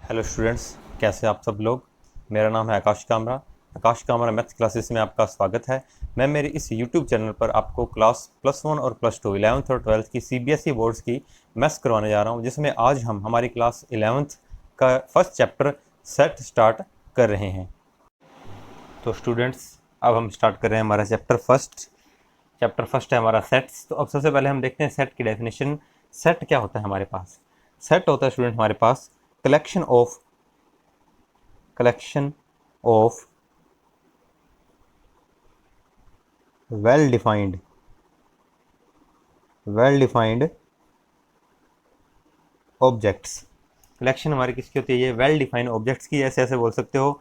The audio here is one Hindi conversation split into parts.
हेलो स्टूडेंट्स, कैसे आप सब लोग। मेरा नाम है आकाश कामरा मैथ्स क्लासेस में आपका स्वागत है। मैं मेरे इस यूट्यूब चैनल पर आपको क्लास +1 और +2 11th और 12th की सीबीएसई बोर्ड्स की मैथ्स करवाने जा रहा हूं, जिसमें आज हम हमारी क्लास 11th का फर्स्ट चैप्टर सेट स्टार्ट कर रहे हैं। तो स्टूडेंट्स, अब हम स्टार्ट कर रहे हैं हमारा चैप्टर फर्स्ट है हमारा सेट्स। तो अब सबसे पहले हम देखते हैं सेट की डेफिनेशन। सेट क्या होता है हमारे पास? सेट होता है स्टूडेंट हमारे पास collection of well defined objects. Collection हमारी किसकी होती है? ये वेल डिफाइंड ऑब्जेक्ट्स की। ऐसे ऐसे बोल सकते हो,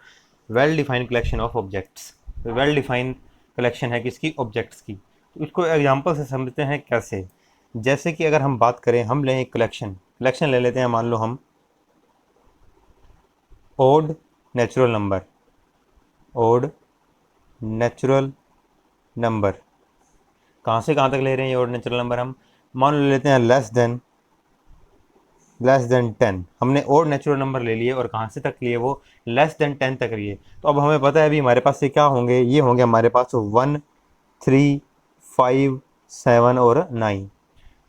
well defined collection of objects. Well defined collection है किसकी? ऑब्जेक्ट्स की। तो इसको एग्जांपल से समझते हैं कैसे। जैसे कि अगर हम बात करें, हम लें एक कलेक्शन ले लेते हैं। मान लो हम ओड नेचुरल नंबर कहाँ से कहाँ तक ले रहे हैं? ये ओड नेचुरल नंबर हम मान लो लेते हैं लेस देन 10। हमने ओड नेचुरल नंबर ले लिए और कहाँ से तक लिए? वो लेस देन 10 तक लिए। तो अब हमें पता है अभी हमारे पास ये क्या होंगे? ये होंगे हमारे पास 1, 3, 5, 7 और 9।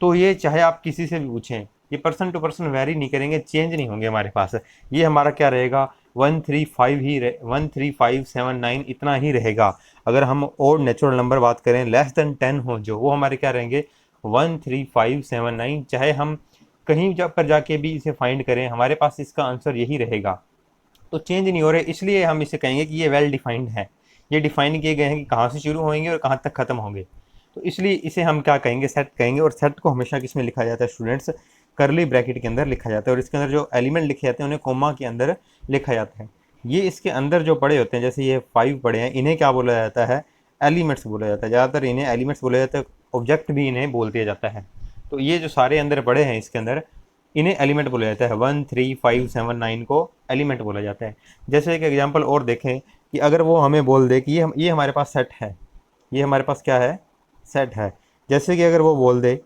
तो ये चाहे आप किसी से भी पूछें, ये पर्सन टू पर्सन वेरी नहीं करेंगे, चेंज नहीं होंगे हमारे पास। ये हमारा क्या रहेगा? 1, 3, 5 7 9 इतना ही रहेगा। अगर हम ओड नेचुरल नंबर बात करें, लेस देन 10 हो जो, वो हमारे क्या रहेंगे? 1, 3, 5 7 9। चाहे हम कहीं पर जाके भी इसे फाइंड करें, हमारे पास इसका आंसर यही रहेगा। तो चेंज नहीं हो रहे, इसलिए हम इसे कहेंगे कि ये वेल डिफाइंड है। ये डिफाइन किए गए हैं कि कहाँ से शुरू होंगे और कहाँ तक खत्म होंगे। तो इसलिए इसे हम क्या कहेंगे? सेट कहेंगे। और सेट को हमेशा किस में लिखा जाता है स्टूडेंट्स? करली ब्रैकेट के अंदर लिखा जाता है। और इसके अंदर जो एलिमेंट लिखे जाते हैं उन्हें कोमा के अंदर लिखा जाता है। ये इसके अंदर जो पड़े होते हैं, जैसे ये 5 पड़े हैं, इन्हें क्या बोला जाता है? एलिमेंट्स बोला जाता है। ज़्यादातर इन्हें एलिमेंट्स बोला जाता है, ऑब्जेक्ट भी इन्हें बोल दिया जाता है। तो ये जो सारे अंदर पड़े हैं इसके अंदर, इन्हें एलिमेंट बोला जाता है। 1, 3, 5 7 9 को एलिमेंट बोला जाता है। जैसे एक एग्जांपल और देखें कि अगर वो हमें बोल दे कि ये हमारे पास सेट है, ये हमारे पास क्या है? सेट है। जैसे कि अगर वो बोल दे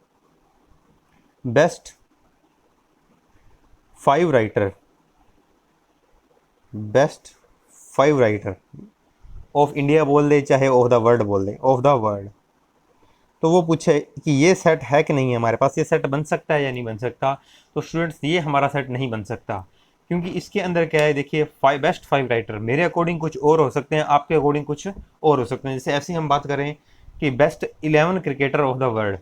बेस्ट 5 राइटर ऑफ इंडिया बोल दे, चाहे ऑफ द वर्ल्ड बोल दे, ऑफ द वर्ल्ड, तो वो पूछे कि ये सेट है कि नहीं है हमारे पास, ये सेट बन सकता है या नहीं बन सकता? तो स्टूडेंट्स, ये हमारा सेट नहीं बन सकता, क्योंकि इसके अंदर क्या है? देखिए, बेस्ट 5 राइटर मेरे अकॉर्डिंग कुछ और हो सकते हैं, आपके अकॉर्डिंग कुछ और हो सकते हैं। जैसे ऐसी हम बात करें कि best 11 cricketer of the world,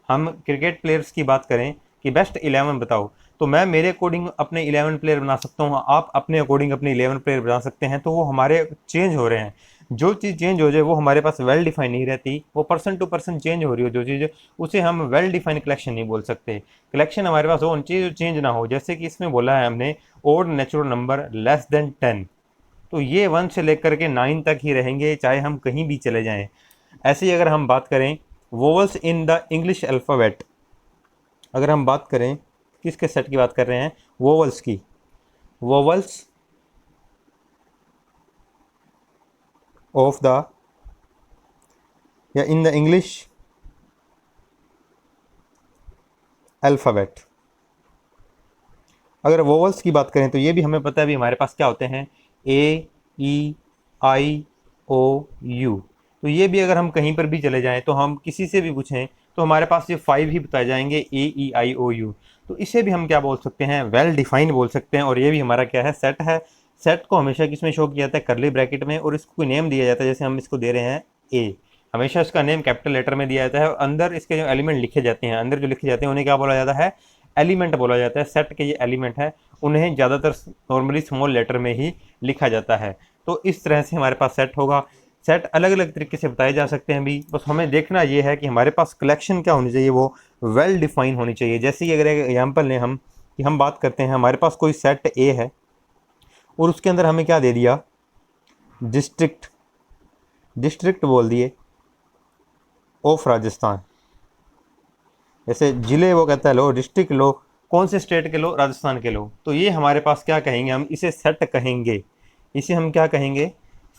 हम क्रिकेट प्लेयर्स की बात करें कि बेस्ट 11 बताओ, तो मैं मेरे अकॉर्डिंग अपने 11 प्लेयर बना सकता हूँ, आप अपने अकॉर्डिंग अपने 11 प्लेयर बना सकते हैं। तो वो हमारे चेंज हो रहे हैं। जो चीज़ चेंज हो जाए वो हमारे पास वेल डिफाइन नहीं रहती, वो पर्सन टू पर्सन चेंज हो रही हो जो चीज़, उसे हम वेल डिफाइन कलेक्शन नहीं बोल सकते। कलेक्शन हमारे पास वो चीज़ जो चेंज ना हो, जैसे कि इसमें बोला है हमने odd natural number less than 10, तो ये 1 से लेकर के 9 तक ही रहेंगे, चाहे हम कहीं भी चले जाएं। ऐसे ही अगर हम बात करें vowels in the English alphabet, अगर हम बात करें किसके सेट की बात कर रहे हैं? वोवल्स की। वोवल्स ऑफ द या इन द इंग्लिश अल्फ़ाबेट। अगर वोवल्स की बात करें तो ये भी हमें पता है, अभी हमारे पास क्या होते हैं? ए, ई, आई, ओ, यू। तो ये भी अगर हम कहीं पर भी चले जाएं, तो हम किसी से भी पूछें तो हमारे पास ये 5 ही बताए जाएंगे, ए, ई, आई, ओ, यू। तो इसे भी हम क्या बोल सकते हैं? वेल डिफाइंड बोल सकते हैं। और ये भी हमारा क्या है? सेट है। सेट को हमेशा किस में शो किया जाता है? करली ब्रैकेट में। और इसको कोई नेम दिया जाता है, जैसे हम इसको दे रहे हैं ए, हमेशा इसका नेम कैपिटल लेटर में दिया जाता है। और अंदर इसके जो एलिमेंट लिखे जाते हैं, अंदर जो लिखे जाते हैं उन्हें क्या बोला जाता है? एलिमेंट बोला जाता है। सेट के ये एलिमेंट है, उन्हें ज़्यादातर नॉर्मली स्मॉल लेटर में ही लिखा जाता है। तो इस तरह से हमारे पास सेट होगा। सेट अलग अलग तरीके से बताए जा सकते हैं भी, बस हमें देखना ये है कि हमारे पास कलेक्शन क्या होनी चाहिए, वो वेल डिफाइन होनी चाहिए। जैसे कि अगर एक एग्जाम्पल लें हम, कि हम बात करते हैं हमारे पास कोई सेट ए है और उसके अंदर हमें क्या दे दिया? डिस्ट्रिक्ट बोल दिए ऑफ राजस्थान। जैसे जिले वो कहता है लो, डिस्ट्रिक्ट लो, कौन से स्टेट के लो? राजस्थान के लो। तो ये हमारे पास क्या कहेंगे? हम इसे सेट कहेंगे। इसे हम क्या कहेंगे?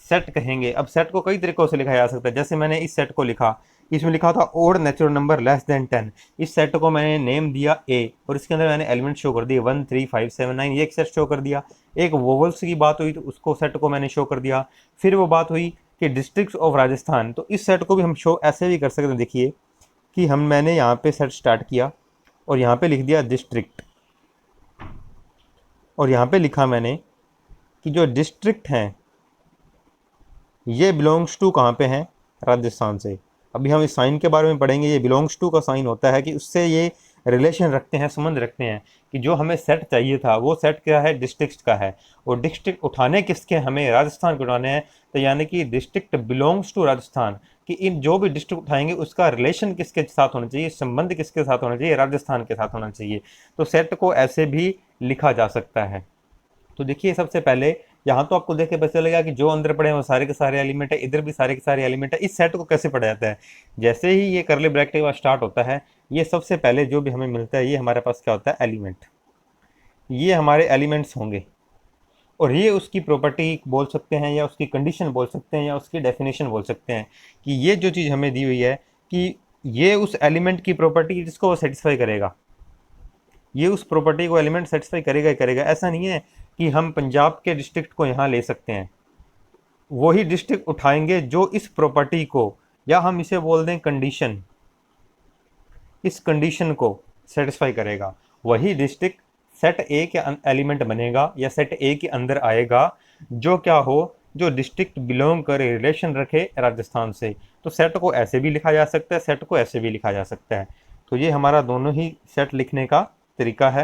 सेट कहेंगे। अब सेट को कई तरीकों से लिखा जा सकता है। जैसे मैंने इस सेट को लिखा इसमें लिखा था odd natural number less than 10। इस सेट को मैंने नेम दिया ए और इसके अंदर मैंने एलिमेंट शो कर दिए 1 3 5 7 9, ये एक सेट शो कर दिया। एक वोवल्स की बात हुई तो उसको सेट को मैंने शो कर दिया। फिर वो बात हुई कि डिस्ट्रिक्ट्स ऑफ राजस्थान, तो इस सेट को भी हम शो ऐसे भी कर सकते हैं। देखिए कि मैंने यहाँ पे सेट स्टार्ट किया और यहाँ पे लिख दिया डिस्ट्रिक्ट, और यहाँ पे लिखा मैंने कि जो डिस्ट्रिक्ट हैं ये बिलोंग्स टू कहाँ पे हैं, राजस्थान से। अभी हम इस साइन के बारे में पढ़ेंगे। ये बिलोंग्स टू का साइन होता है कि उससे ये रिलेशन रखते हैं, संबंध रखते हैं कि जो हमें सेट चाहिए था वो सेट क्या है, डिस्ट्रिक्ट का है। और डिस्ट्रिक्ट उठाने किसके, हमें राजस्थान के उठाने हैं। तो यानी कि डिस्ट्रिक्ट बिलोंग्स टू राजस्थान, कि इन जो भी डिस्ट्रिक्ट उठाएंगे उसका रिलेशन किसके साथ होना चाहिए, संबंध किसके साथ होना चाहिए, राजस्थान के साथ होना चाहिए। तो सेट को ऐसे भी लिखा जा सकता है। तो देखिए सबसे पहले यहाँ तो आपको देख के पता चलेगा कि जो अंदर पड़े हैं वो सारे के सारे एलिमेंट है, इधर भी सारे के सारे एलिमेंट है। इस सेट को कैसे पढ़ा जाता है, जैसे ही ये करली ब्रैकेट के बाद स्टार्ट होता है, ये सबसे पहले जो भी हमें मिलता है ये हमारे पास क्या होता है, एलिमेंट। ये हमारे एलिमेंट्स होंगे और ये उसकी प्रॉपर्टी बोल सकते हैं या उसकी कंडीशन बोल सकते हैं या उसकी डेफिनेशन बोल सकते हैं कि ये जो चीज़ हमें दी हुई है कि ये उस एलिमेंट की प्रॉपर्टी जिसको वो सेटिस्फाई करेगा, ये उस प्रॉपर्टी को एलिमेंट सेटिस्फाई करेगा ही करेगा। ऐसा नहीं है कि हम पंजाब के डिस्ट्रिक्ट को यहाँ ले सकते हैं, वही डिस्ट्रिक्ट उठाएंगे जो इस प्रॉपर्टी को, या हम इसे बोल दें कंडीशन, इस कंडीशन को सेटिस्फाई करेगा, वही डिस्ट्रिक्ट सेट ए के एलिमेंट बनेगा या सेट ए के अंदर आएगा, जो क्या हो, जो डिस्ट्रिक्ट बिलोंग करे, रिलेशन रखे राजस्थान से। तो सेट को ऐसे भी लिखा जा सकता है, सेट को ऐसे भी लिखा जा सकता है। तो ये हमारा दोनों ही सेट लिखने का तरीका है।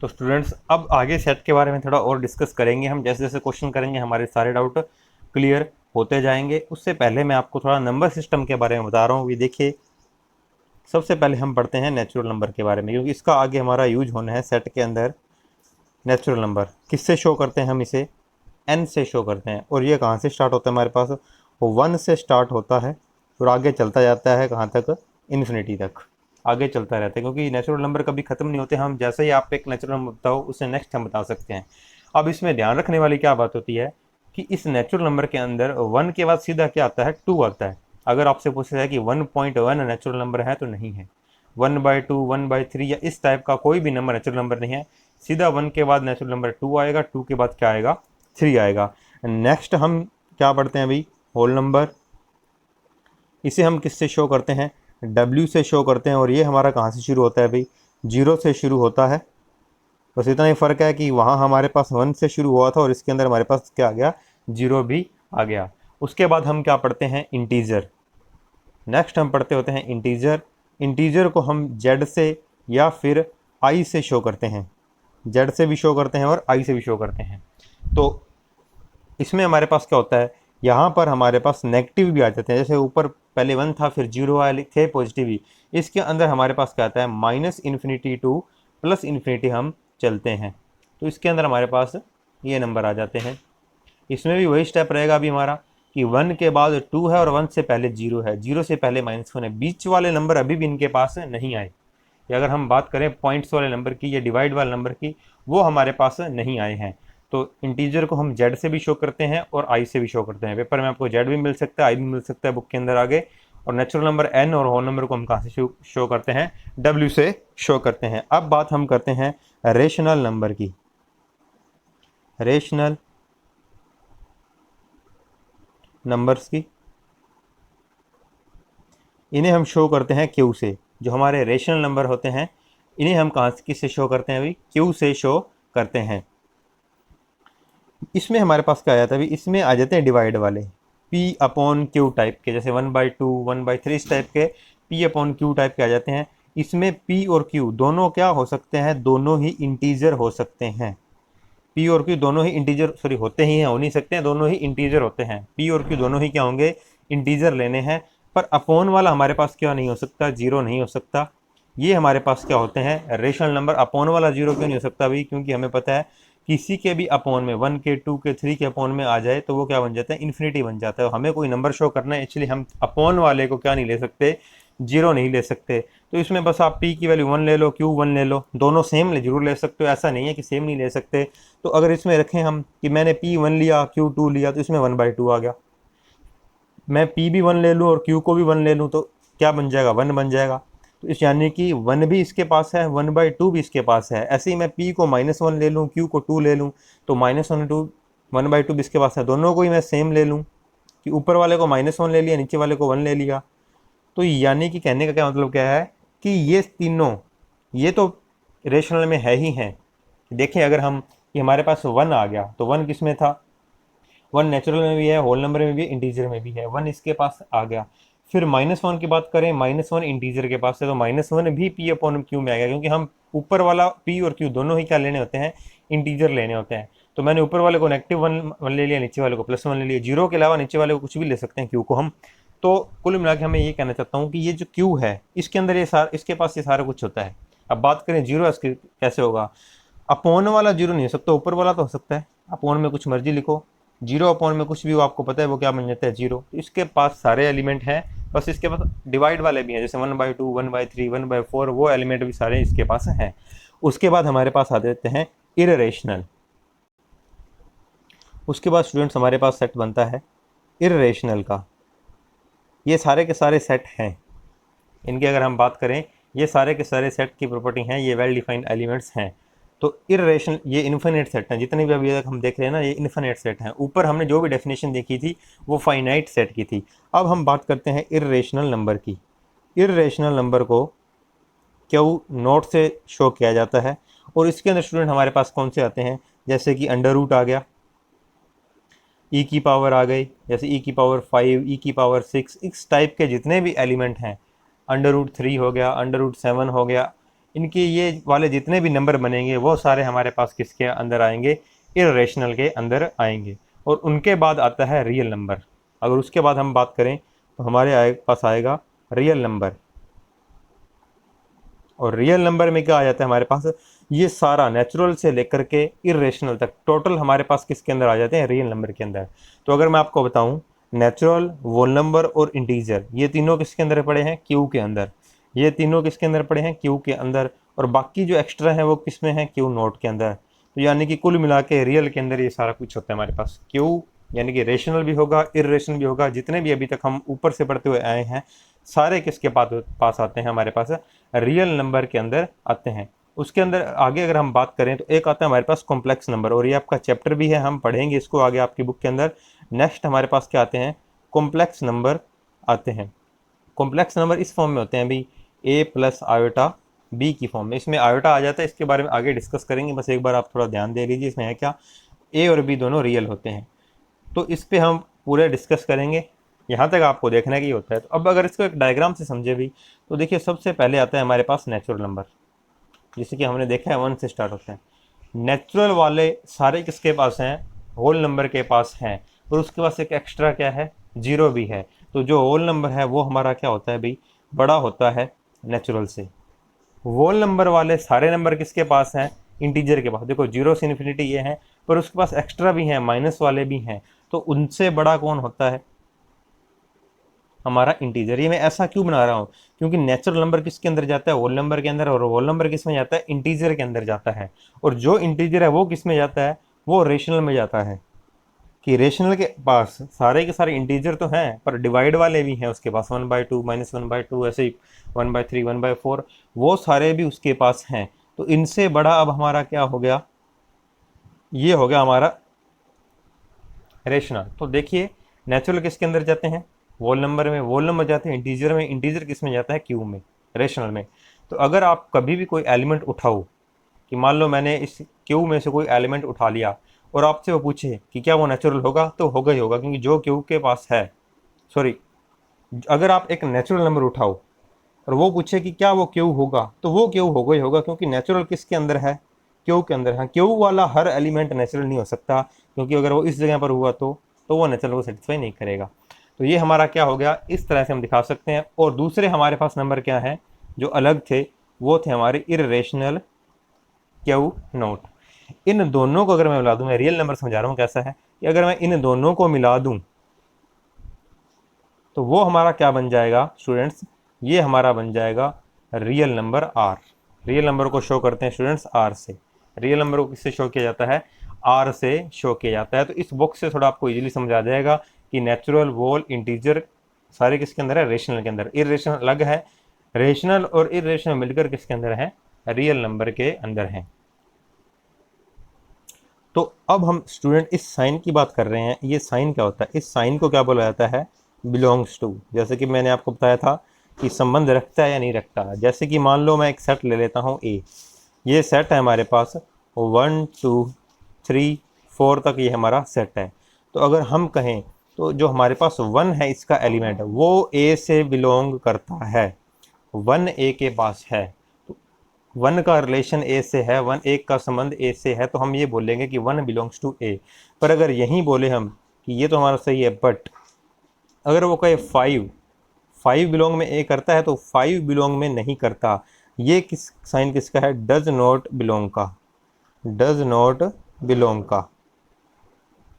तो स्टूडेंट्स अब आगे सेट के बारे में थोड़ा और डिस्कस करेंगे हम, जैसे जैसे क्वेश्चन करेंगे हमारे सारे डाउट क्लियर होते जाएंगे। उससे पहले मैं आपको थोड़ा नंबर सिस्टम के बारे में बता रहा हूँ। ये देखिए सबसे पहले हम पढ़ते हैं नेचुरल नंबर के बारे में, क्योंकि इसका आगे हमारा यूज होना है सेट के अंदर। नेचुरल नंबर किससे शो करते हैं, हम इसे n से शो करते हैं। और ये कहाँ से स्टार्ट होता है, हमारे पास 1 से स्टार्ट होता है और आगे चलता जाता है कहाँ तक, इन्फिनिटी तक आगे चलता रहता है, क्योंकि नेचुरल नंबर कभी ख़त्म नहीं होते। हम जैसे ही आप एक नेचुरल नंबर बताओ उससे नेक्स्ट हम बता सकते हैं। अब इसमें ध्यान रखने वाली क्या बात होती है कि इस नेचुरल नंबर के अंदर 1 के बाद सीधा क्या आता है, 2 आता है। अगर आपसे पूछा जाए कि 1.1 नेचुरल नंबर है तो नहीं है। 1/2 1/3 या इस टाइप का कोई भी नंबर नेचुरल नंबर नहीं है। सीधा 1 के बाद नेचुरल नंबर 2 आएगा, 2 के बाद क्या आएगा, 3 आएगा। नेक्स्ट हम क्या पढ़ते हैं अभी, होल नंबर। इसे हम किससे शो करते हैं, W से शो करते हैं। और ये हमारा कहाँ से शुरू होता है भाई, 0 से शुरू होता है। बस इतना ही फ़र्क है कि वहाँ हमारे पास 1 से शुरू हुआ था और इसके अंदर हमारे पास क्या आ गया, 0 भी आ गया। उसके बाद हम क्या पढ़ते हैं, इंटीजर। नेक्स्ट हम पढ़ते होते हैं इंटीजर। इंटीजर को हम Z से या फिर I से शो करते हैं। Z से भी शो करते हैं और I से भी शो करते हैं। तो इसमें हमारे पास क्या होता है, यहाँ पर हमारे पास नेगेटिव भी आ जाते हैं। जैसे ऊपर पहले 1 था फिर 0 आए थे पॉजिटिव ही, इसके अंदर हमारे पास क्या आता है, -इन्फिनिटी टू +इन्फिनिटी हम चलते हैं। तो इसके अंदर हमारे पास ये नंबर आ जाते हैं। इसमें भी वही स्टेप रहेगा अभी हमारा कि 1 के बाद 2 है और 1 से पहले 0 है, 0 से पहले -1 है। बीच वाले नंबर अभी भी इनके पास नहीं आए। या अगर हम बात करें पॉइंट्स वाले नंबर की या डिवाइड वाले नंबर की, वो हमारे पास नहीं आए हैं। तो इंटीजर को हम Z से भी शो करते हैं और I से भी शो करते हैं। पेपर में आपको Z भी मिल सकता है, I भी मिल सकता है बुक के अंदर आगे। और नेचुरल नंबर n और होल नंबर को हम कहाँ से शो करते हैं, W से शो करते हैं। अब बात हम करते हैं रेशनल नंबर की। रेशनल नंबर्स की, इन्हें हम शो करते हैं Q से। जो हमारे रेशनल नंबर होते हैं इन्हें हम कहाँ से किससे शो करते हैं अभी, Q से शो करते हैं। इसमें हमारे पास क्या आ जाता है अभी, इसमें आ जाते हैं डिवाइड वाले, P/Q टाइप के, जैसे 1/2 1/3 इस टाइप के P/Q टाइप के आ जाते हैं। इसमें P और Q दोनों क्या हो सकते हैं, दोनों ही इंटीजर हो सकते हैं। P और Q दोनों ही इंटीजर, सॉरी होते ही हैं, हो नहीं सकते हैं, दोनों ही इंटीजर होते हैं। P और Q दोनों ही क्या होंगे, इंटीजर लेने हैं। पर अपॉन वाला हमारे पास क्या नहीं हो सकता, 0 नहीं हो सकता। ये हमारे पास क्या होते हैं, रेशनल नंबर। अपॉन वाला 0 क्यों नहीं हो सकता भाई, क्योंकि हमें पता है किसी के भी अपॉन में 1 के 2 के 3 के अपॉन में आ जाए तो वो क्या बन जाता है, इन्फिनिटी बन जाता है। हमें कोई नंबर शो करना है, इसलिए हम अपॉन वाले को क्या नहीं ले सकते, 0 नहीं ले सकते। तो इसमें बस आप P की वैल्यू 1 ले लो, Q 1 ले लो, दोनों सेम जरूर ले सकते हो, ऐसा नहीं है कि सेम नहीं ले सकते। तो अगर इसमें रखें हम कि मैंने P 1 लिया Q 2 लिया तो इसमें 1/2 आ गया। मैं P भी 1 ले लूँ और Q को भी 1 ले लूँ तो क्या बन जाएगा, 1 बन जाएगा। तो इस यानी कि 1 भी इसके पास है, 1/2 भी इसके पास है। ऐसे ही मैं P को -1 ले लूँ, Q को 2 ले लूँ तो -1/2 1/2 भी इसके पास है। दोनों को ही मैं सेम ले लूँ कि ऊपर वाले को -1 ले लिया, नीचे वाले को 1 ले लिया। तो यानी कि कहने का क्या मतलब क्या है कि ये तीनों, ये तो रेशनल में है ही हैं। देखें अगर हम, कि हमारे पास 1 आ गया तो 1 किस में था, 1 नेचुरल में भी है, होल नंबर में भी है, इंटीजर में भी है। 1 इसके पास आ गया। फिर -1 की बात करें, -1 इंटीजर के पास है तो -1 भी P/Q में आएगा, क्योंकि हम ऊपर वाला P और Q दोनों ही क्या लेने होते हैं, इंटीजर लेने होते हैं। तो मैंने ऊपर वाले को -1 ले लिया, नीचे वाले को +1 ले लिया। जीरो के अलावा नीचे वाले को कुछ भी ले सकते हैं Q को हम। तो कुल मिला के हमें ये कहना चाहता हूँ कि ये जो Q है इसके अंदर ये सारा, इसके पास ये सारा कुछ होता है। अब बात करें जीरो इसके कैसे होगा, अपोन वाला जीरो नहीं हो सकता, ऊपर वाला तो हो सकता है। अपोन में कुछ मर्जी लिखो, जीरो अपोन में कुछ भी वो आपको पता है वो क्या बन जाता है, जीरो। तो इसके पास सारे एलिमेंट हैं, बस इसके पास डिवाइड वाले भी हैं, जैसे 1/2 1/3 1/4 वो एलिमेंट भी सारे इसके पास हैं। उसके बाद हमारे पास आ जाते हैं इररेशनल। उसके बाद स्टूडेंट्स हमारे पास सेट बनता है इररेशनल का। ये सारे के सारे सेट हैं, इनकी अगर हम बात करें, ये सारे के सारे सेट की प्रॉपर्टी हैं, ये वेल डिफाइंड एलिमेंट्स हैं। तो इररेशनल, ये इन्फिनिट सेट हैं, जितने भी अभी तक हम देख रहे हैं ना, ये इन्फिनिट सेट हैं। ऊपर हमने जो भी डेफिनेशन देखी थी वो फाइनाइट सेट की थी। अब हम बात करते हैं इररेशनल नंबर की। इररेशनल नंबर को क्यू नोट से शो किया जाता है, और इसके अंदर स्टूडेंट हमारे पास कौन से आते हैं, जैसे कि अंडर रूट आ गया, ई की पावर आ गई, जैसे e⁵, e⁶, इस टाइप के जितने भी एलिमेंट हैं, √3 हो गया, √7 हो गया, इनके ये वाले जितने भी नंबर बनेंगे वो सारे हमारे पास किसके अंदर आएंगे, इररेशनल के अंदर आएंगे। और उनके बाद आता है रियल नंबर। अगर उसके बाद हम बात करें तो हमारे पास आएगा रियल नंबर। और रियल नंबर में क्या आ जाता है हमारे पास, ये सारा नेचुरल से लेकर के इरेशनल तक टोटल हमारे पास किसके अंदर आ जाते हैं, रियल नंबर के अंदर। तो अगर मैं आपको बताऊं, नेचुरल, होल नंबर और इंटीजर, ये तीनों किसके अंदर पड़े हैं, क्यू के अंदर। ये तीनों किसके अंदर पड़े हैं, क्यू के अंदर। और बाकी जो एक्स्ट्रा है वो किस में है, क्यू नोट के अंदर। तो यानी कि कुल मिला के रियल के अंदर ये सारा कुछ होता है हमारे पास। क्यू यानी कि रेशनल भी होगा, इरेशनल भी होगा, जितने भी अभी तक हम ऊपर से पढ़ते हुए आए हैं सारे किसके पास आते हैं, हमारे पास रियल नंबर के अंदर आते हैं। उसके अंदर आगे अगर हम बात करें तो एक आता है हमारे पास कॉम्प्लेक्स नंबर, और ये आपका चैप्टर भी है, हम पढ़ेंगे इसको आगे आपकी बुक के अंदर। नेक्स्ट हमारे पास क्या आते हैं, कॉम्प्लेक्स नंबर आते हैं। कॉम्प्लेक्स नंबर इस फॉर्म में होते हैं भी, a+i b की फॉर्म में। इसमें आयोटा आ जाता है, इसके बारे में आगे डिस्कस करेंगे, बस एक बार आप थोड़ा ध्यान दे लीजिए। इसमें है क्या, a और b दोनों रियल होते हैं, तो इस पर हम पूरे डिस्कस करेंगे। यहाँ तक आपको देखना की होता है। तो अब अगर इसको एक डायग्राम से समझे भी तो देखिए, सबसे पहले आता है हमारे पास नेचुरल नंबर, जैसे कि हमने देखा है 1 से स्टार्ट होते हैं। नेचुरल वाले सारे किसके पास हैं, होल नंबर के पास हैं, और उसके पास एक एक्स्ट्रा क्या है, जीरो भी है। तो जो होल नंबर है वो हमारा क्या होता है भाई, बड़ा होता है नेचुरल से। होल नंबर वाले सारे नंबर किसके पास हैं, इंटीजर के पास। देखो जीरो से इन्फिनिटी ये है, पर उसके पास एक्स्ट्रा भी हैं, माइनस वाले भी हैं, तो उनसे बड़ा कौन होता है, हमारा इंटीजर। ये मैं ऐसा क्यों बना रहा हूँ, क्योंकि नेचुरल नंबर किसके अंदर जाता है, होल नंबर के अंदर, और होल नंबर किस में जाता है, इंटीजर के अंदर जाता है। और जो इंटीजर है वो किस में जाता है, वो रेशनल में जाता है। कि रेशनल के पास सारे के सारे इंटीजर तो हैं, पर डिवाइड वाले भी हैं उसके पास, 1/2 -1/2, ऐसे ही 1/3 1/4, वो सारे भी उसके पास हैं। तो इनसे बड़ा अब हमारा क्या हो गया, ये हो गया हमारा रेशनल। तो देखिए, नेचुरल किसके अंदर जाते हैं, वोल नंबर में, वोल नंबर जाते हैं इंटीजर में, इंटीजर किस में जाता है, क्यू में, रेशनल में। तो अगर आप कभी भी कोई एलिमेंट उठाओ, कि मान लो मैंने इस क्यू में से कोई एलिमेंट उठा लिया और आपसे वो पूछे कि क्या वो नेचुरल होगा, तो होगा ही होगा, क्योंकि जो क्यू के पास है, सॉरी, अगर आप एक नेचुरल नंबर उठाओ और वो पूछे कि क्या वो क्यू होगा, तो वो क्यू होगा ही होगा, क्योंकि नेचुरल किसके अंदर है, क्यू के अंदर है। क्यू वाला हर एलिमेंट नेचुरल नहीं हो सकता, क्योंकि अगर वो इस जगह पर हुआ तो वो नेचुरल को सेटिस्फाई नहीं करेगा। तो ये हमारा क्या हो गया, इस तरह से हम दिखा सकते हैं। और दूसरे हमारे पास नंबर क्या है जो अलग थे, वो थे हमारे इररेशनल क्यू नोट। इन दोनों को अगर मैं मिला दूं, मैं रियल नंबर समझा रहा हूँ कैसा है, कि अगर मैं इन दोनों को मिला दूं तो वो हमारा क्या बन जाएगा स्टूडेंट्स, ये हमारा बन जाएगा real number R. Real number को शो करते हैं स्टूडेंट्स आर से। रियल नंबर को किससे शो किया जाता है, आर से शो किया जाता है। तो इस बॉक्स से थोड़ा आपको इजीली समझ आ जाएगा कि नेचुरल, वोल, इंटीजर सारे किसके अंदर है, रेशनल के अंदर। इरेशनल अलग है, रेशनल और इरेशनल मिलकर किसके अंदर है, रियल नंबर के अंदर है। तो अब हम स्टूडेंट इस साइन की बात कर रहे हैं। ये साइन क्या होता है, इस साइन को क्या बोला जाता है, बिलोंग्स टू। जैसे कि मैंने आपको बताया था कि संबंध रखता है या नहीं रखता। जैसे कि मान लो मैं एक सेट ले लेता हूँ ए, ये सेट है हमारे पास 1 2 3 4 तक, ये हमारा सेट है। तो अगर हम कहें तो जो हमारे पास 1 है इसका एलिमेंट वो ए से बिलोंग करता है, 1 ए के पास है, तो 1 का रिलेशन ए से है, 1 एक का संबंध ए से है, तो हम ये बोलेंगे कि 1 बिलोंग्स टू ए। पर अगर यहीं बोले हम कि ये तो हमारा सही है, बट अगर वो कहे 5 बिलोंग में ए करता है, तो 5 बिलोंग में नहीं करता। ये किस साइन किसका है, डज नॉट बिलोंग का, डज नॉट बिलोंग का।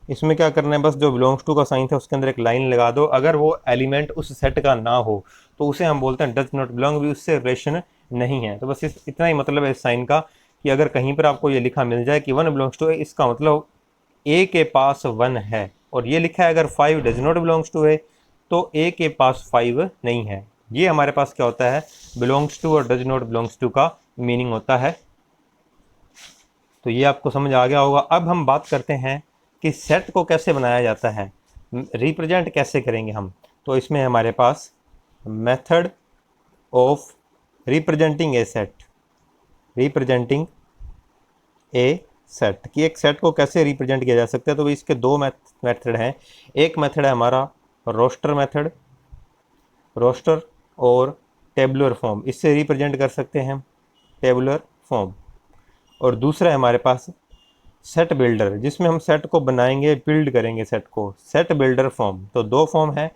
इसमें क्या करना है, बस जो बिलोंग्स टू का साइन था उसके अंदर एक लाइन लगा दो। अगर वो एलिमेंट उस सेट का ना हो तो उसे हम बोलते हैं डज नॉट बिलोंग, भी उससे रिलेशन नहीं है। तो बस इतना ही मतलब है इस साइन का, कि अगर कहीं पर आपको ये लिखा मिल जाए कि 1 बिलोंग्स टू ए, इसका मतलब ए के पास 1 है। और ये लिखा है अगर 5 डज नॉट बिलोंग्स टू ए, तो ए के पास 5 नहीं है। ये हमारे पास क्या होता है, बिलोंग्स टू और डज नॉट बिलोंग्स टू का मीनिंग होता है। तो ये आपको समझ आ गया होगा। अब हम बात करते हैं कि सेट को कैसे बनाया जाता है, रिप्रेजेंट कैसे करेंगे हम। तो इसमें हमारे पास method of representing a set, representing a set, कि एक सेट को कैसे रिप्रेजेंट किया जा सकता है। तो इसके दो मेथड हैं। एक मेथड है हमारा रोस्टर मेथड, रोस्टर और टेबुलर फॉर्म, इससे रिप्रेजेंट कर सकते हैं हम, टेबुलर फॉर्म। और दूसरा है हमारे पास सेट बिल्डर, जिसमें हम सेट को बनाएंगे, बिल्ड करेंगे सेट को, सेट बिल्डर फॉर्म। तो दो फॉर्म है,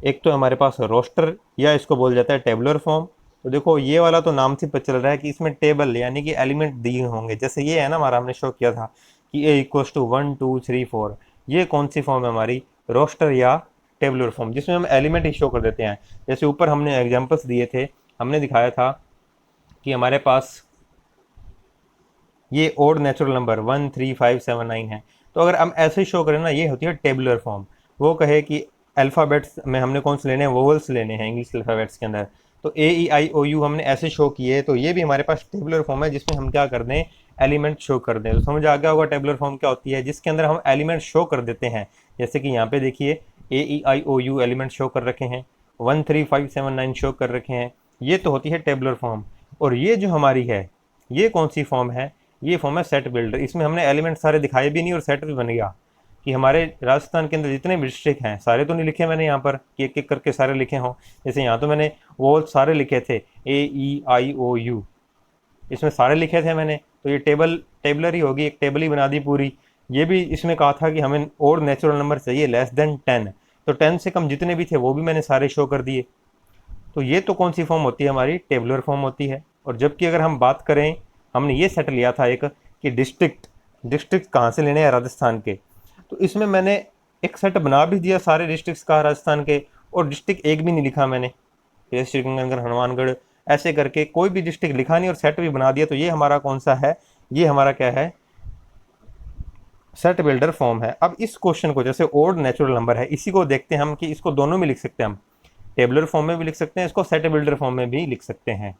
एक तो हमारे पास रोस्टर या इसको बोल जाता है टेबुलर फॉर्म। तो देखो ये वाला तो नाम से पता चल रहा है कि इसमें टेबल यानी कि एलिमेंट दिए होंगे। जैसे ये है ना हमारा, हमने शो किया था कि ए इक्वल्स टू 1 2 3 4, ये कौन सी फॉर्म है हमारी, रोस्टर या टेबुलर फॉर्म, जिसमें हम एलिमेंट ही शो कर देते हैं। जैसे ऊपर हमने एग्जाम्पल्स दिए थे, हमने दिखाया था कि हमारे पास ये ओड नेचुरल नंबर 1 3 5 7 9 है। तो अगर हम ऐसे शो करें ना, ये होती है टेबुलर फॉर्म। वो कहे कि अल्फ़ाबेट्स में हमने कौन से लेने हैं, वोवल्स लेने हैं इंग्लिश अल्फ़ाबेट्स के अंदर। तो ए ई आई ओ यू हमने ऐसे शो किए, तो ये भी हमारे पास टेबुलर फॉर्म है, जिसमें हम क्या कर दें, एलिमेंट शो कर दें। तो समझ आ गया होगा टेबुलर फॉर्म क्या होती है, जिसके अंदर हम एलिमेंट शो कर देते हैं। जैसे कि यहाँ पे देखिए ए ई आई ओ यू एलिमेंट शो कर रखे हैं, 1 3 5 7 9 शो कर रखे हैं। ये तो होती है टेबुलर फॉर्म। और ये जो हमारी है, ये कौन सी फॉर्म है, ये फॉर्म है सेट बिल्डर। इसमें हमने एलिमेंट सारे दिखाए भी नहीं और सेट भी बन गया। कि हमारे राजस्थान के अंदर जितने भी डिस्ट्रिक्ट हैं, सारे तो नहीं लिखे मैंने यहाँ पर कि एक एक करके सारे लिखे हों। जैसे यहाँ तो मैंने वो सारे लिखे थे, ए ई आई ओ यू, इसमें सारे लिखे थे मैंने। तो ये टेबलर ही होगी, एक टेबल ही बना दी पूरी। ये भी इसमें कहा था कि हमें और नेचुरल नंबर चाहिए लेस देन 10, तो 10 से कम जितने भी थे वो भी मैंने सारे शो कर दिए। तो ये तो कौन सी फॉर्म होती है, हमारी टेबुलर फॉर्म होती है। और जबकि अगर हम बात करें, हमने ये सेट लिया था एक कि डिस्ट्रिक्ट कहाँ से लेने हैं, राजस्थान के। तो इसमें मैंने एक सेट बना भी दिया सारे डिस्ट्रिक्ट्स का राजस्थान के, और डिस्ट्रिक्ट एक भी नहीं लिखा मैंने, जैसे श्रीगंगानगर, हनुमानगढ़, ऐसे करके कोई भी डिस्ट्रिक्ट लिखा नहीं और सेट भी बना दिया। तो ये हमारा कौन सा है, ये हमारा क्या है, सेट बिल्डर फॉर्म है। अब इस क्वेश्चन को, जैसे ओड नेचुरल नंबर है, इसी को देखते हैं हम कि इसको दोनों में लिख सकते हैं हम, टेबुलर फॉर्म में भी लिख सकते हैं इसको, सेट बिल्डर फॉर्म में भी लिख सकते हैं।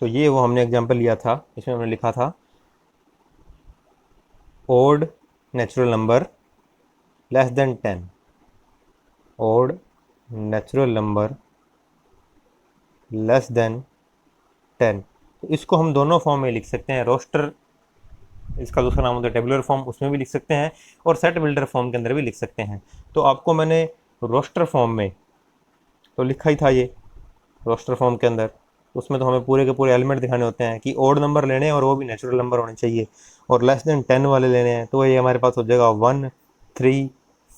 तो ये वो हमने एग्जांपल लिया था, इसमें हमने लिखा था odd natural number less than 10, odd natural number less than 10। तो इसको हम दोनों फॉर्म में लिख सकते हैं, रोस्टर इसका दूसरा नाम होता है टेबुलर फॉर्म, उसमें भी लिख सकते हैं, और सेट बिल्डर फॉर्म के अंदर भी लिख सकते हैं। तो आपको मैंने रोस्टर फॉर्म में तो लिखा ही था, ये रोस्टर फॉर्म के अंदर, उसमें तो हमें पूरे के पूरे एलिमेंट दिखाने होते हैं कि ओड नंबर लेने हैं और वो भी नेचुरल नंबर होने चाहिए, और लेस देन 10 वाले लेने हैं। तो ये हमारे पास हो जाएगा 1 3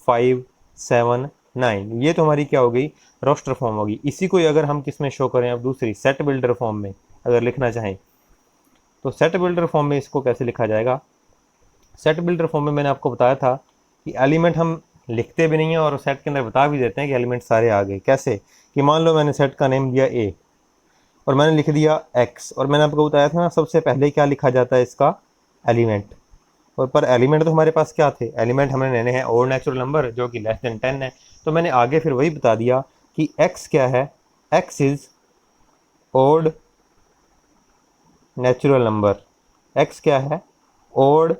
5 7 9। ये तो हमारी क्या हो गई, रोस्टर फॉर्म होगी। इसी को अगर हम किस में शो करें, अब दूसरी सेट बिल्डर फॉर्म में अगर लिखना चाहें, तो सेट बिल्डर फॉर्म में इसको कैसे लिखा जाएगा। सेट बिल्डर फॉर्म में मैंने आपको बताया था कि एलिमेंट हम लिखते भी नहीं हैं और सेट के अंदर बता भी देते हैं कि एलिमेंट सारे आ गए। कैसे, कि मान लो मैंने सेट का नेम दिया ए और मैंने लिख दिया एक्स, और मैंने आपको बताया था ना सबसे पहले क्या लिखा जाता है इसका, एलिमेंट। और पर एलिमेंट तो हमारे पास क्या थे, एलिमेंट हमने लेने हैं और नेचुरल नंबर जो कि लेस देन 10 है। तो मैंने आगे फिर वही बता दिया कि x क्या है, x is odd natural number. x क्या है, ओड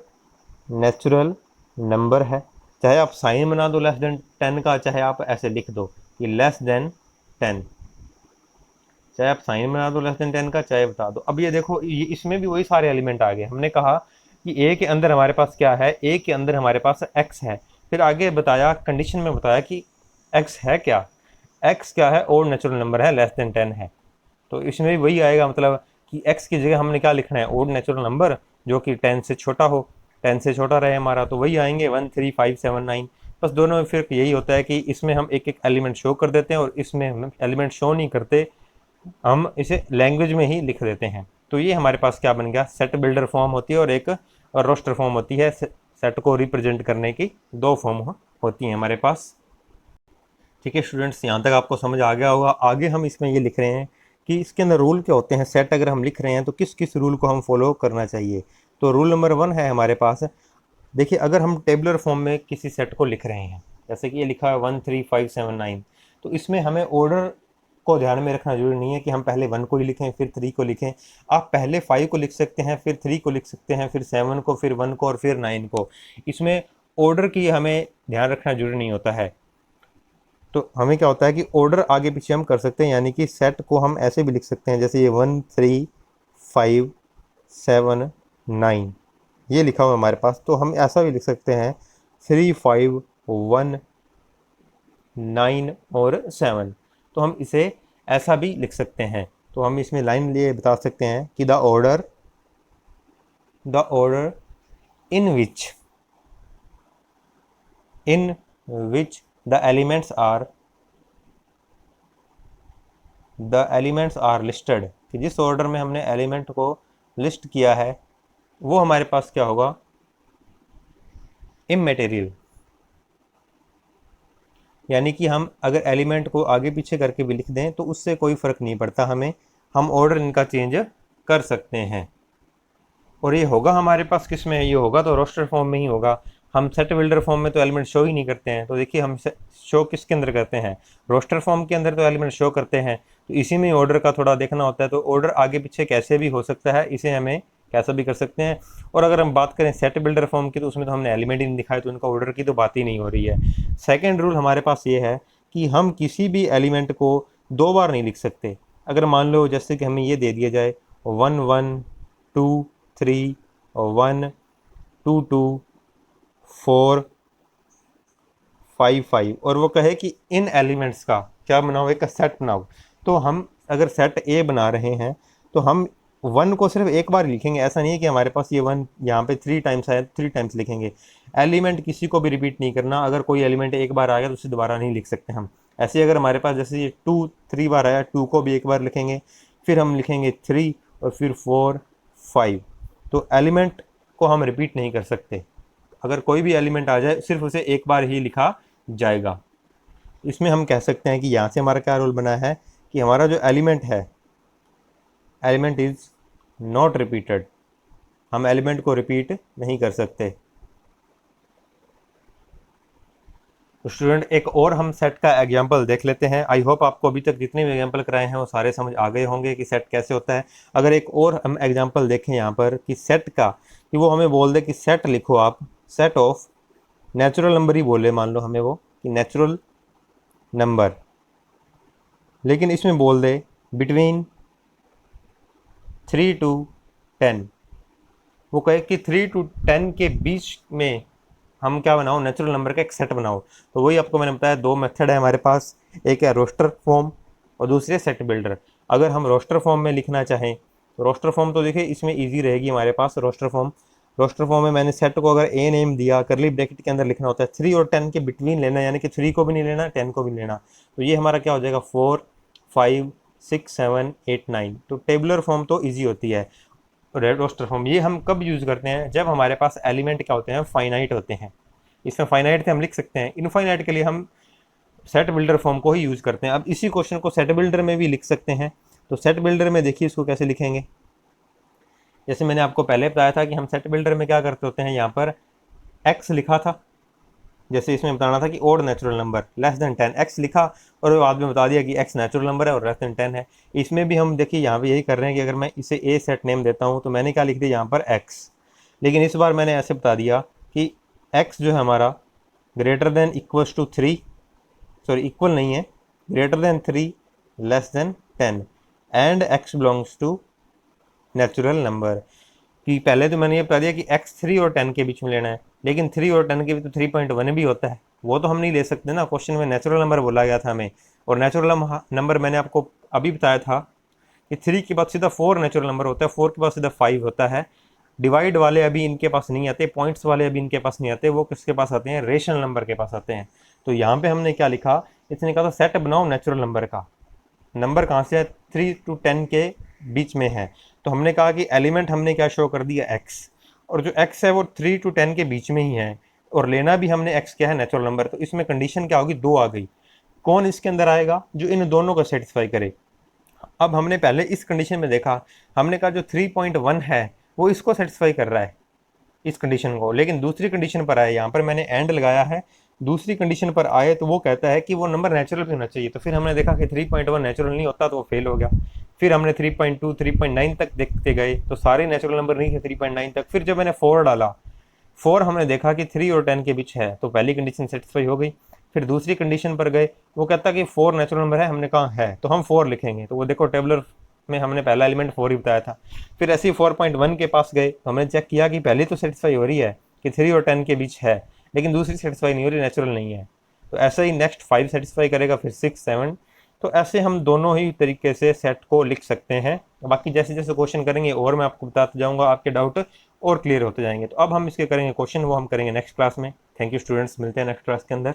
नेचुरल नंबर है। चाहे आप साइन बना दो लेस देन 10 का, चाहे आप ऐसे लिख दो कि लेस देन 10, चाहे आप साइन बना दो लेस देन 10 का, चाहे बता दो। अब ये देखो, ये इसमें भी वही सारे एलिमेंट आ गए। हमने कहा कि ए के अंदर हमारे पास क्या है, ए के अंदर हमारे पास एक्स है। फिर आगे बताया, कंडीशन में बताया कि एक्स है क्या, एक्स क्या है, और नेचुरल नंबर है, लेस देन 10 है। तो इसमें भी वही आएगा, मतलब कि x की जगह हमने क्या लिखना है, ओड नेचुरल नंबर जो कि 10 से छोटा हो, 10 से छोटा रहे हमारा, तो वही आएंगे 1 3 5 7 9। बस दोनों में फ़र्क यही होता है कि इसमें हम एक एक एलिमेंट शो कर देते हैं और इसमें हम एलिमेंट शो नहीं करते, हम इसे लैंग्वेज में ही लिख देते हैं। तो ये हमारे पास क्या बन गया, सेट बिल्डर फॉर्म होती है और एक रोस्टर फॉर्म होती है। सेट को रिप्रेजेंट करने की दो फॉर्म होती हैं हमारे पास। ठीक है स्टूडेंट्स, यहाँ तक आपको समझ आ गया होगा। आगे हम इसमें ये लिख रहे हैं कि इसके अंदर रूल क्या होते हैं। सेट अगर हम लिख रहे हैं तो किस किस रूल को हम फॉलो करना चाहिए। तो रूल नंबर 1 है हमारे पास, देखिए अगर हम टेबलर फॉर्म में किसी सेट को लिख रहे हैं, जैसे कि ये लिखा है 1 3 5 7 9, तो इसमें हमें ऑर्डर को ध्यान में रखना जरूरी नहीं है कि हम पहले 1 को ही लिखें फिर 3 को लिखें। आप पहले 5 को लिख सकते हैं, फिर 3 को लिख सकते हैं, फिर 7 को, फिर 1 को और फिर 9 को। इसमें ऑर्डर की हमें ध्यान रखना जरूरी नहीं होता है। तो हमें क्या होता है कि ऑर्डर आगे पीछे हम कर सकते हैं, यानी कि सेट को हम ऐसे भी लिख सकते हैं, जैसे ये 1 3 5 7 9 ये लिखा हुआ है हमारे पास, तो हम ऐसा भी लिख सकते हैं 3 5 1 9 और 7। तो हम इसे ऐसा भी लिख सकते हैं। तो हम इसमें लाइन लिए बता सकते हैं कि the order in which the elements are listed, कि जिस ऑर्डर में हमने एलिमेंट को लिस्ट किया है वो हमारे पास क्या होगा, इमैटेरियल। यानी कि हम अगर एलिमेंट को आगे पीछे करके भी लिख दें तो उससे कोई फ़र्क नहीं पड़ता हमें, हम ऑर्डर इनका चेंज कर सकते हैं। और ये होगा हमारे पास किस में, ये होगा तो रोस्टर फॉर्म में ही होगा। हम सेट बिल्डर फॉर्म में तो एलिमेंट शो ही नहीं करते हैं। तो देखिए हम शो किसके अंदर करते हैं, रोस्टर फॉर्म के अंदर तो एलिमेंट शो करते हैं। तो इसी में ऑर्डर का थोड़ा देखना होता है। तो ऑर्डर आगे पीछे कैसे भी हो सकता है, इसे हमें कैसा भी कर सकते हैं। और अगर हम बात करें सेट बिल्डर फॉर्म की, तो उसमें तो हमने एलिमेंट ही नहीं दिखाए, तो उनका ऑर्डर की तो बात ही नहीं हो रही है। सेकेंड रूल हमारे पास ये है कि हम किसी भी एलिमेंट को दो बार नहीं लिख सकते। अगर मान लो जैसे कि हमें ये दे दिया जाए 1 1 2 3 1 2 2 4 5 5 और वो कहे कि इन एलिमेंट्स का क्या बनाओ, एक सेट बनाओ। तो हम अगर सेट ए बना रहे हैं तो हम 1 को सिर्फ एक बार लिखेंगे। ऐसा नहीं है कि हमारे पास ये 1 यहाँ पे 3 टाइम्स आया 3 टाइम्स लिखेंगे। एलिमेंट किसी को भी रिपीट नहीं करना। अगर कोई एलिमेंट एक बार आ गया तो उसे दोबारा नहीं लिख सकते हम। ऐसे ही अगर हमारे पास जैसे ये 2 3 बार आया, 2 को भी एक बार लिखेंगे, फिर हम लिखेंगे 3 और फिर 4 5। तो एलिमेंट को हम रिपीट नहीं कर सकते। अगर कोई भी एलिमेंट आ जाए सिर्फ उसे एक बार ही लिखा जाएगा। इसमें हम कह सकते हैं कि यहाँ से हमारा क्या रूल बना है कि हमारा जो एलिमेंट है, एलिमेंट इज़ नॉट रिपीटेड। हम एलिमेंट को रिपीट नहीं कर सकते। तो स्टूडेंट एक और हम सेट का एग्जाम्पल देख लेते हैं। आई होप आपको अभी तक जितने भी एग्जाम्पल कराए हैं वो सारे समझ आ गए होंगे कि सेट कैसे होता है। अगर एक और हम एग्जाम्पल देखें यहाँ पर कि सेट का, कि वो हमें बोल दे कि सेट लिखो आप, सेट ऑफ नेचुरल नंबर ही बोले, मान लो हमें वो कि नेचुरल नंबर, लेकिन इसमें बोल दे बिटवीन 3 to 10। वो कहे कि 3 to 10 के बीच में हम क्या बनाओ, नेचुरल नंबर का एक सेट बनाओ। तो वही आपको मैंने बताया, दो मेथड है हमारे पास, एक है रोस्टर फॉर्म और दूसरी है सेट बिल्डर। अगर हम रोस्टर फॉर्म में लिखना चाहें तो रोस्टर फॉर्म तो देखिए इसमें इजी रहेगी हमारे पास। रोस्टर फॉर्म में मैंने सेट को अगर ए नेम दिया, करली ब्रैकेट के अंदर लिखना होता है, 3 और 10 के बिटवीन लेना, यानी कि 3 को भी नहीं लेना 10 को भी लेना। तो ये हमारा क्या हो जाएगा 4 5 6 7 8 9। तो टेबुलर फॉर्म तो ईजी होती है। रेड रोस्टर फॉर्म ये हम कब यूज़ करते हैं, जब हमारे पास एलिमेंट क्या होते हैं, फाइनाइट होते हैं। इसमें फाइनाइट थे हम लिख सकते हैं, इनफाइनाइट के लिए हम सेट बिल्डर फॉर्म को ही यूज़ करते हैं। अब इसी क्वेश्चन को सेट बिल्डर में भी लिख सकते हैं। तो सेट बिल्डर में देखिए इसको कैसे लिखेंगे। जैसे मैंने आपको पहले बताया था कि हम सेट बिल्डर में क्या करते होते हैं, यहाँ पर x लिखा था, जैसे इसमें बताना था कि odd natural number less than 10, x लिखा और बाद में बता दिया कि x नेचुरल नंबर है और लेस देन 10 है। इसमें भी हम देखिए यहाँ पे यही कर रहे हैं कि अगर मैं इसे a सेट नेम देता हूँ तो मैंने क्या लिख दिया यहाँ पर x, लेकिन इस बार मैंने ऐसे बता दिया कि x जो है हमारा greater than equals to 3, sorry equal नहीं है, greater than 3 less than 10 and x belongs to natural number. कि पहले तो मैंने ये बता दिया कि x 3 और 10 के बीच में लेना है, लेकिन 3 और 10 के बीच तो 3.1 भी होता है, वो तो हम नहीं ले सकते ना, क्वेश्चन में नेचुरल नंबर बोला गया था हमें, और नेचुरल नंबर मैंने आपको अभी बताया था कि 3 के बाद सीधा 4 नेचुरल नंबर होता है, 4 के बाद सीधा 5 होता है। डिवाइड वाले अभी इनके पास नहीं आते, पॉइंट्स वाले अभी इनके पास नहीं आते, वो किसके पास आते हैं, रेशनल नंबर के पास आते हैं। तो यहाँ पे हमने क्या लिखा, इसने कहा था सेट बनाओ नेचुरल नंबर का, नंबर कहाँ से है, 3 to 10 के बीच में है। तो हमने कहा कि एलिमेंट हमने क्या शो कर दिया, x, और जो x है वो 3 to 10 के बीच में ही है, और लेना भी हमने x क्या है, नेचुरल नंबर। तो इसमें कंडीशन क्या होगी, 2 आ गई। कौन इसके अंदर आएगा, जो इन दोनों को सेटिस्फाई करे। अब हमने पहले इस कंडीशन में देखा, हमने कहा जो 3.1 है वो इसको सेटिस्फाई कर रहा है, इस कंडीशन को, लेकिन दूसरी कंडीशन पर आए, यहाँ पर मैंने एंड लगाया है, दूसरी कंडीशन पर आए तो वो कहता है कि वो नंबर नेचुरल भी होना चाहिए। तो फिर हमने देखा कि 3.1 नेचुरल नहीं होता तो वो फेल हो गया। फिर हमने 3.2 3.9 तक देखते गए तो सारे नेचुरल नंबर नहीं थे 3.9 तक। फिर जब मैंने 4 डाला, 4 हमने देखा कि 3 और 10 के बीच है, तो पहली कंडीशन सेटिस्फाई हो गई। फिर दूसरी कंडीशन पर गए, वो कहता कि 4 नेचुरल नंबर है, हमने कहा है तो हम 4 लिखेंगे, तो वो देखो टेबलर में हमने पहला एलिमेंट 4 ही बताया था। फिर ऐसे ही 4.1 के पास गए तो हमने चेक किया कि पहली तो सेटिस्फाई हो रही है कि 3 और 10 के बीच है, लेकिन दूसरी सेटिस्फाई नहीं हो रही, नेचुरल नहीं है। तो ऐसा ही नेक्स्ट 5 सेटिस्फाई करेगा, फिर 6 7। तो ऐसे हम दोनों ही तरीके से सेट को लिख सकते हैं। बाकी जैसे जैसे क्वेश्चन करेंगे और मैं आपको बताते जाऊंगा, आपके डाउट और क्लियर होते जाएंगे। तो अब हम इसके करेंगे क्वेश्चन, वो हम करेंगे नेक्स्ट क्लास में। थैंक यू स्टूडेंट्स, मिलते हैं नेक्स्ट क्लास के अंदर।